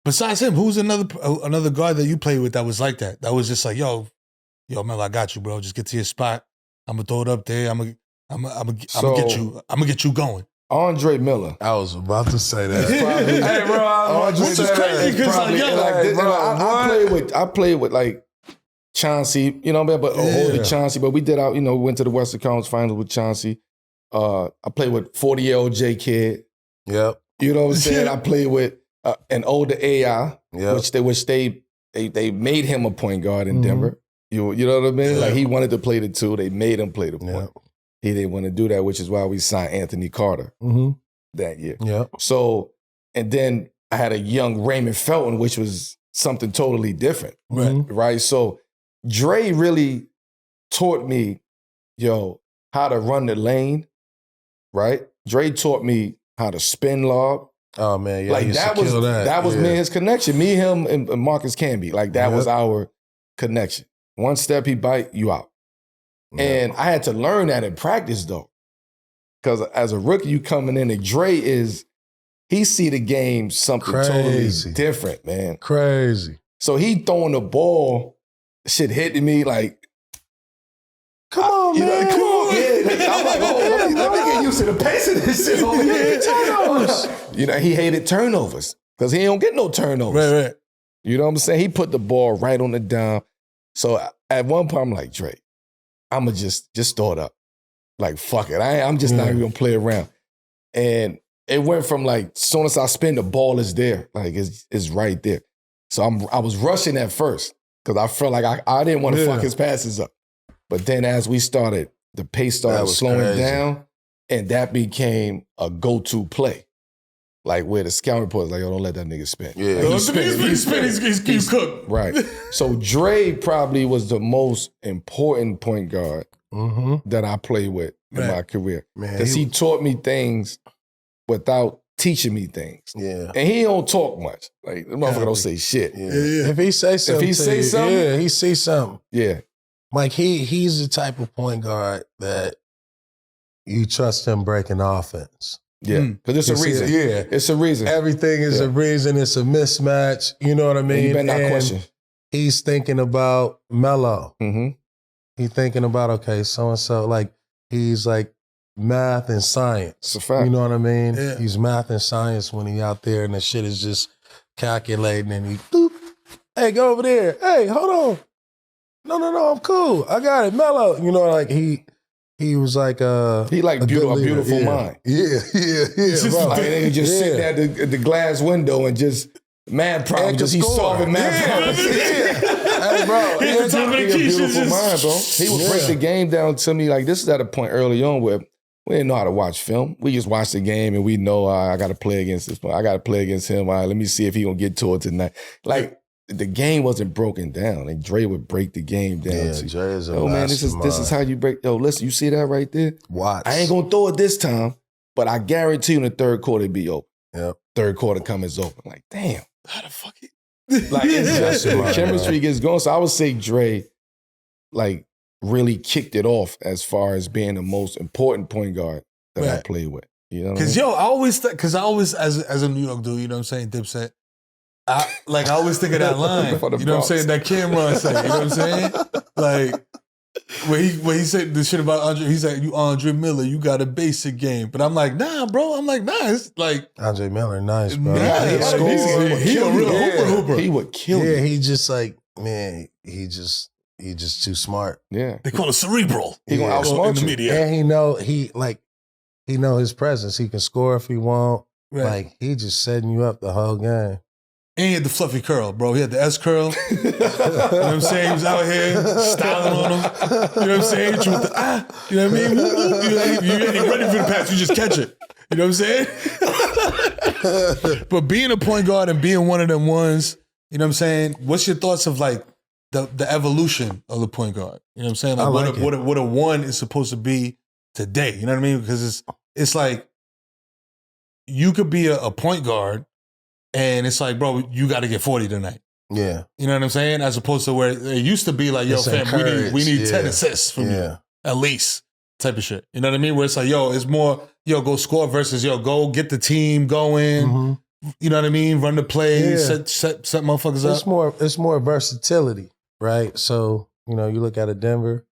Besides him, who's another guard that you played with that was like that? That was just like, yo, Mel, I got you, bro. Just get to your spot. I'm gonna throw it up there. I'm gonna get you going. Andre Miller. I was about to say that. Hey, bro, which is crazy because I played with like Chauncey, you know what I mean? But older Chauncey. But we did we went to the Western Conference Finals with Chauncey. I played with 40-year-old J Kid. Yep. You know what I'm saying? I played with an older AI, which they made him a point guard in Denver. You know what I mean? Like he wanted to play the two. They made him play the point. He didn't want to do that, which is why we signed Anthony Carter that year. Yeah. So, and then I had a young Raymond Felton, which was something totally different. Right. So Dre really taught me, how to run the lane. Right. Dre taught me how to spin lob. Oh man, yeah. Like that was me and his connection. Me, him, and Marcus Camby. Like that was our connection. One step he bite, you out. And I had to learn that in practice though. Because as a rookie, you coming in and Dre he see the game something totally different, man. Crazy. So he throwing the ball, shit hitting me like, come on, man. Come on, yeah. I'm like, let me get used to the pace of this shit over here. Turnovers. He hated turnovers because he don't get no turnovers. Right. You know what I'm saying? He put the ball right on the dime. So at one point, I'm like, Dre, I'm going to just throw it up. Like, fuck it. I'm just not even going to play around. And it went from like, as soon as I spin, the ball is there. Like, it's right there. So I was rushing at first because I felt like I didn't want to fuck his passes up. But then as we started, the pace started slowing down, and that became a go-to play. Like where the scout report is like, don't let that nigga spin. Yeah. Like, he's cooked. Right. So Dre probably was the most important point guard that I played with in my career. Because he taught me things without teaching me things. Yeah. And he don't talk much. Like, the motherfucker don't say shit. Yeah. If he say something, he say something. Yeah. Like he's the type of point guard that you trust him breaking offense. Yeah, because it's a reason. It's a reason. Everything is a reason. It's a mismatch. You know what I mean? And you better not question. He's thinking about Melo. He's thinking about, okay, so-and-so. Like, he's like math and science. It's a fact. You know what I mean? Yeah. He's math and science when he out there and the shit is just calculating and he, boop, hey, go over there. Hey, hold on. No, I'm cool. I got it. Melo. You know, like he was like he like a beautiful mind. Yeah. Bro. Like, and he just sitting at the glass window and just mad problems. Just he's solving mad problems. Hey, bro, he had a beautiful mind, bro. He would break the game down to me like this is at a point early on where we didn't know how to watch film. We just watched the game and we know I got to play against this one. I got to play against him. All right, let me see if he gonna get to it tonight. Like. The game wasn't broken down, and Dre would break the game down. Yeah, Dre is a man, this is how you break. Yo, listen, you see that right there? Watch. I ain't gonna throw it this time, but I guarantee you in the third quarter it'll be open. Yep. Third quarter comes open. Like, damn. How the fuck it? Like, it's just the chemistry gets going. So I would say Dre, like, really kicked it off as far as being the most important point guard that I played with. You know, because I always, as a New York dude, you know what I'm saying, Dipset. I always think of that line, you know what I'm saying? That Cameron said, you know what I'm saying? Like, when he said the shit about Andre, he's like, you Andre Miller, you got a basic game. But I'm like, nah, bro. I'm like, nah, it's like. Andre Miller, nice, bro. Nah, he a real hooper. He would kill you. Yeah, he just like, man, he just too smart. Yeah. They call it cerebral. He gonna outsmart in the media. And he know his presence. He can score if he want. Right. Like, he just setting you up the whole game. And he had the fluffy curl, bro. He had the S curl. You know what I'm saying? He was out here styling on him. You know what I'm saying? Hit you with the you know what I mean? You ain't ready for the pass. You just catch it. You know what I'm saying? But being a point guard and being one of them ones, you know what I'm saying? What's your thoughts of like the evolution of the point guard? You know what I'm saying? Like what a one is supposed to be today. You know what I mean? Because it's like you could be a point guard. And it's like, bro, you got to get 40 tonight. Yeah. You know what I'm saying? As opposed to where it used to be like, yo, fam, we need 10 assists from you. At least. Type of shit. You know what I mean? Where it's like, yo, it's more, yo, go score versus, yo, go get the team going. you know what I mean, run the play, set motherfuckers up. It's more versatility, right? So, you know, you look at a Denver,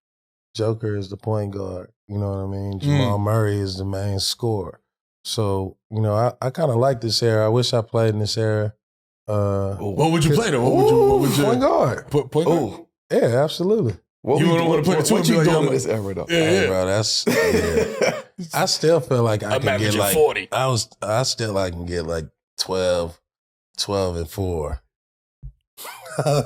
Joker is the point guard. You know what I mean? Jamal Murray is the main scorer. So, you know, I kind of like this era. I wish I played in this era. What would you play though? What would you point guard? Point guard? Yeah, absolutely. You wouldn't want to play the two. What you doing in this era though? Yeah, bro, that's. Yeah. I still feel like I can get like 40. I still can get like 12 and 4.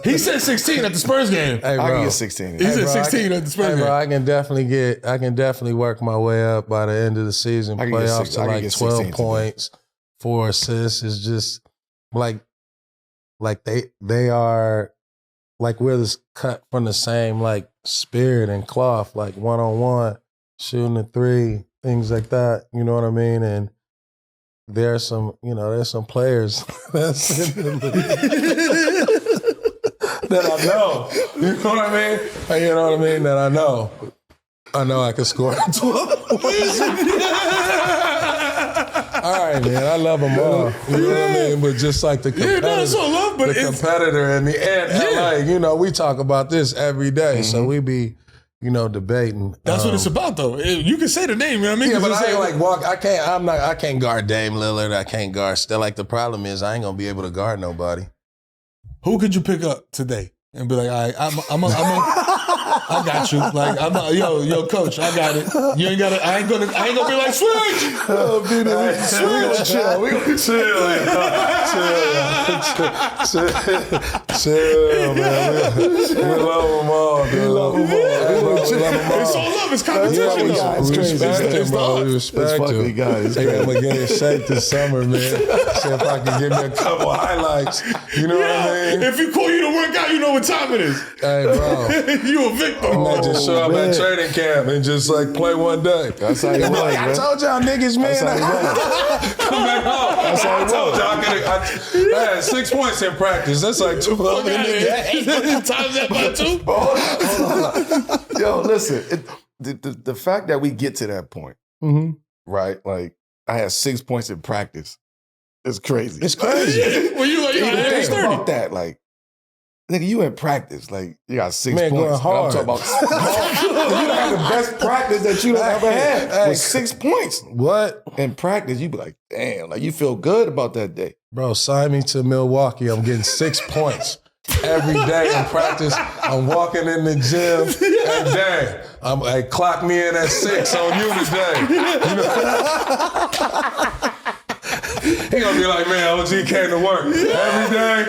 He said 16 at the Spurs game. Hey, bro. I can get 16. He said 16 at the Spurs game. Bro, I can definitely work my way up by the end of the season. Playoffs to like 12 points, 4 assists. It's just like they are like we're this cut from the same like spirit and cloth, like 1-on-1, shooting a 3, things like that. You know what I mean? And there's some players that's in the league that I know. You know what I mean? You know what I mean? That I know. I know I can score 12 points. All right, man. I love them all. You know what I mean? But just like the competitor, competitor in the end, LA, you know, we talk about this every day. So we be, you know, debating. That's what it's about, though. You can say the name, you know what I mean? Yeah, but I ain't like walk. I can't guard Dame Lillard. I can't guard. Still, like the problem is I ain't gonna be able to guard nobody. Who could you pick up today and be like, all right, I got you. Like, yo, coach, I got it. You ain't got it. I ain't gonna be like, switch. We gonna chill. We gonna chill, man. We love them all, dude. We love them all. It's all love. It's competition. It's crazy. We respect you. Hey, I'm gonna get in shape this summer, man. See if I can give me a couple highlights. You know what I mean? If you call you to work out, you know what time it is. Hey, bro. You a victim. Man, just show up at training camp and just like play one day. That's how you was, like, I told y'all niggas, man. Come back home. That's how I told y'all I had 6 points in practice. That's like 12 in the game. Times that by 2. Yo, listen. The fact that we get to that point, right? Like, I had 6 points in practice. It's crazy. It's crazy. Well, you think about that, like, nigga, you in practice, like you got 6 points. Going hard. I'm talking about you had the best practice that you ever had with 6 points. What? In practice, you be like, damn, like you feel good about that day. Bro, sign me to Milwaukee. I'm getting 6 points every day in practice. I'm walking in the gym every day. Hey, clock me in at 6 on you today. You know? He gonna be like, man, OG came to work every day.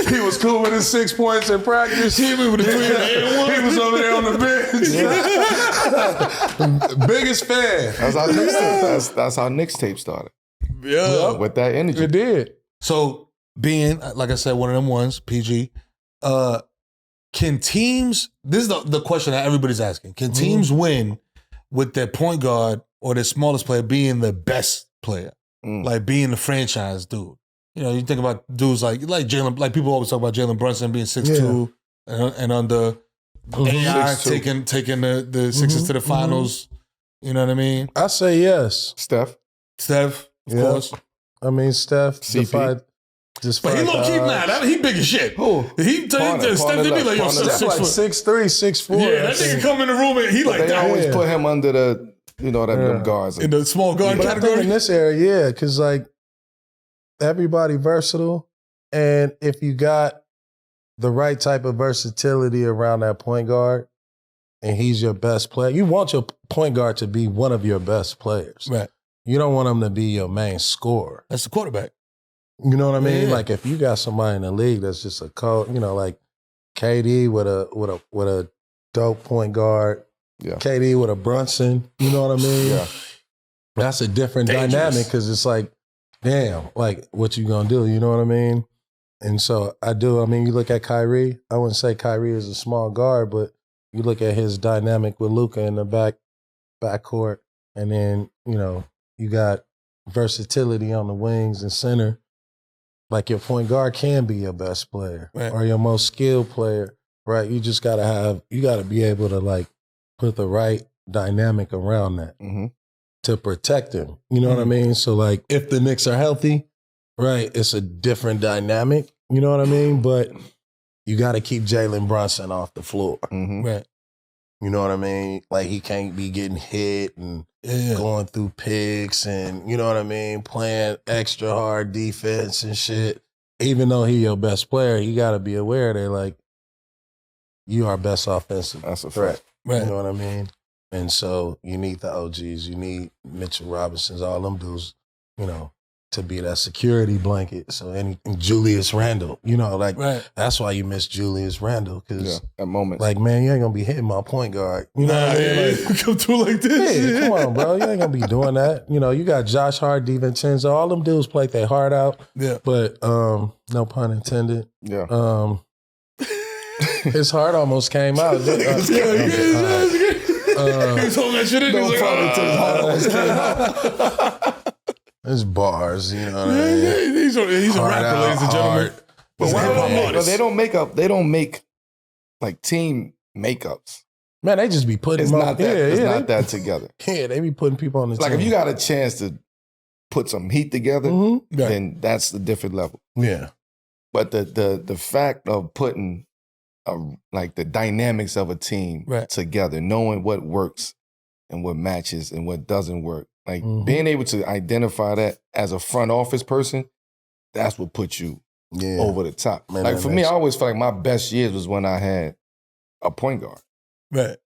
He was cool with his 6 points in practice. He was over there on the bench. Biggest fan. That's how Knicks tape started. Yeah. With that energy. It did. So being, like I said, one of them ones, PG, can teams, this is the question that everybody's asking, can teams win with their point guard or their smallest player being the best player? Like being the franchise dude. You know, you think about dudes like Jalen, like people always talk about Jalen Brunson being 6'2", and under AI taking the Sixers to the finals. You know what I mean? I say yes. Steph, of course. I mean, Steph. CP. But he low-key mad. He big as shit. Who? Steph, they be like, yo, Steph like 6'3", 6'4". Yeah, that nigga come in the room and he like they that. always put him under the, you know, them guards. In the small guard But I category? think in this area, because like everybody versatile, and if you got the right type of versatility around that point guard, and he's your best player, you want your point guard to be one of your best players. Right. You don't want him to be your main scorer. That's the quarterback. You know what I mean? Yeah. Like if you got somebody in the league that's just a coach, you know, like KD with a dope point guard, KD with a Brunson, you know what I mean? Yeah. That's a different dynamic because it's like, damn, like what you gonna do? You know what I mean? And so I do. I mean, you look at Kyrie. I wouldn't say Kyrie is a small guard, but you look at his dynamic with Luka in the backcourt, and then you know you got versatility on the wings and center. Like your point guard can be your best player or your most skilled player, right? You just gotta be able to like put the right dynamic around that. to protect him. You know what I mean? So like if the Knicks are healthy, right, it's a different dynamic. You know what I mean? But you got to keep Jalen Brunson off the floor. Right. You know what I mean? Like he can't be getting hit and going through picks and, you know what I mean, playing extra hard defense and shit. Even though he your best player, you got to be aware that like you are best offensive. That's a threat. Right. You know what I mean? And so you need the OGs, you need Mitchell Robinsons, all them dudes, you know, to be that security blanket. So and Julius Randle, you know, like that's why you miss Julius Randle because at moments, like man, you ain't gonna be hitting my point guard. You know what I mean? Like, come through like this. Yeah, come on, bro. You ain't gonna be doing that. You know, you got Josh Hart, DiVincenzo, all them dudes play their heart out. Yeah, but no pun intended. Yeah. His heart almost came out. He's holding that shit in. No He's pun like, intended. Heart almost came out. It's bars, you know what I mean? He's a rapper, ladies and gentlemen. But why they don't make like team makeups. Man, they just be putting It's them not on. that. It's they, not that together. Yeah, they be putting people on the Like team. if you got a chance to put some heat together, then that's the different level. Yeah. But the fact of putting like the dynamics of a team together, knowing what works and what matches and what doesn't work, like being able to identify that as a front office person, that's what puts you over the top. Man, like for me, I always felt like my best years was when I had a point guard. Right.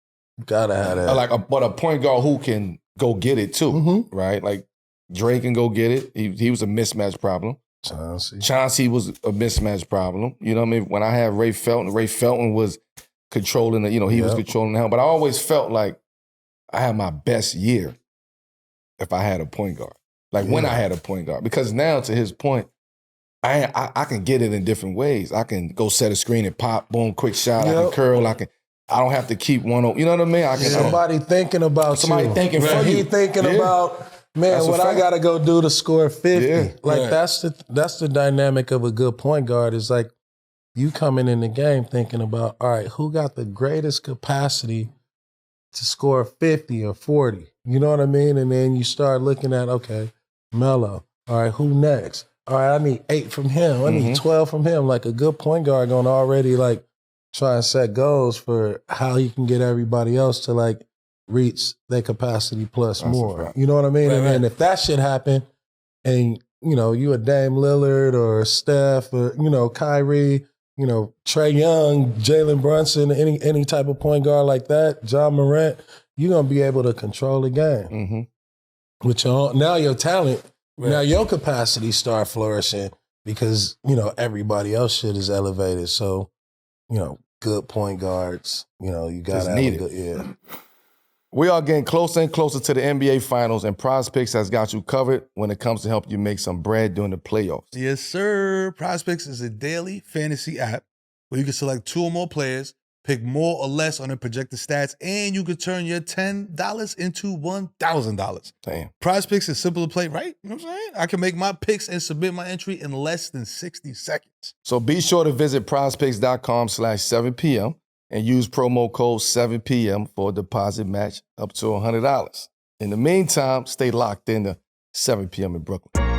Gotta have that. But a point guard who can go get it too, right? Like Dre can go get it. He was a mismatch problem. Chauncey was a mismatch problem. You know what I mean? When I had Ray Felton was controlling the, he was controlling the helm. But I always felt like I had my best year if I had a point guard. Like when I had a point guard. Because now, to his point, I can get it in different ways. I can go set a screen and pop, boom, quick shot. I can curl. I don't have to keep one on. You know what I mean? I can somebody thinking about somebody you. Thinking for you. He thinking about, man, That's what I gotta go do to score 50. Yeah. Like that's the dynamic of a good point guard. Is like you coming in the game thinking about, all right, who got the greatest capacity to score 50 or 40? You know what I mean? And then you start looking at, okay, Melo. All right, who next? All right, I need 8 from him. I need 12 from him. Like a good point guard gonna already like try and set goals for how he can get everybody else to like reach their capacity plus more. You know what I mean? And then if that shit happen and, you a Dame Lillard or Steph or, Kyrie, Trae Young, Jalen Brunson, any type of point guard like that, John Morant, you're going to be able to control the game. With now your talent, now your capacity start flourishing because, everybody else shit is elevated. So, good point guards, you got to have a good, We are getting closer and closer to the NBA Finals, and PrizePicks has got you covered when it comes to help you make some bread during the playoffs. Yes, sir. PrizePicks is a daily fantasy app where you can select 2 or more players, pick more or less on their projected stats, and you can turn your $10 into $1,000. Damn. PrizePicks is simple to play, right? You know what I'm saying? I can make my picks and submit my entry in less than 60 seconds. So be sure to visit prizepicks.com/7PM and use promo code 7PM for a deposit match up to $100. In the meantime, stay locked in to 7PM in Brooklyn.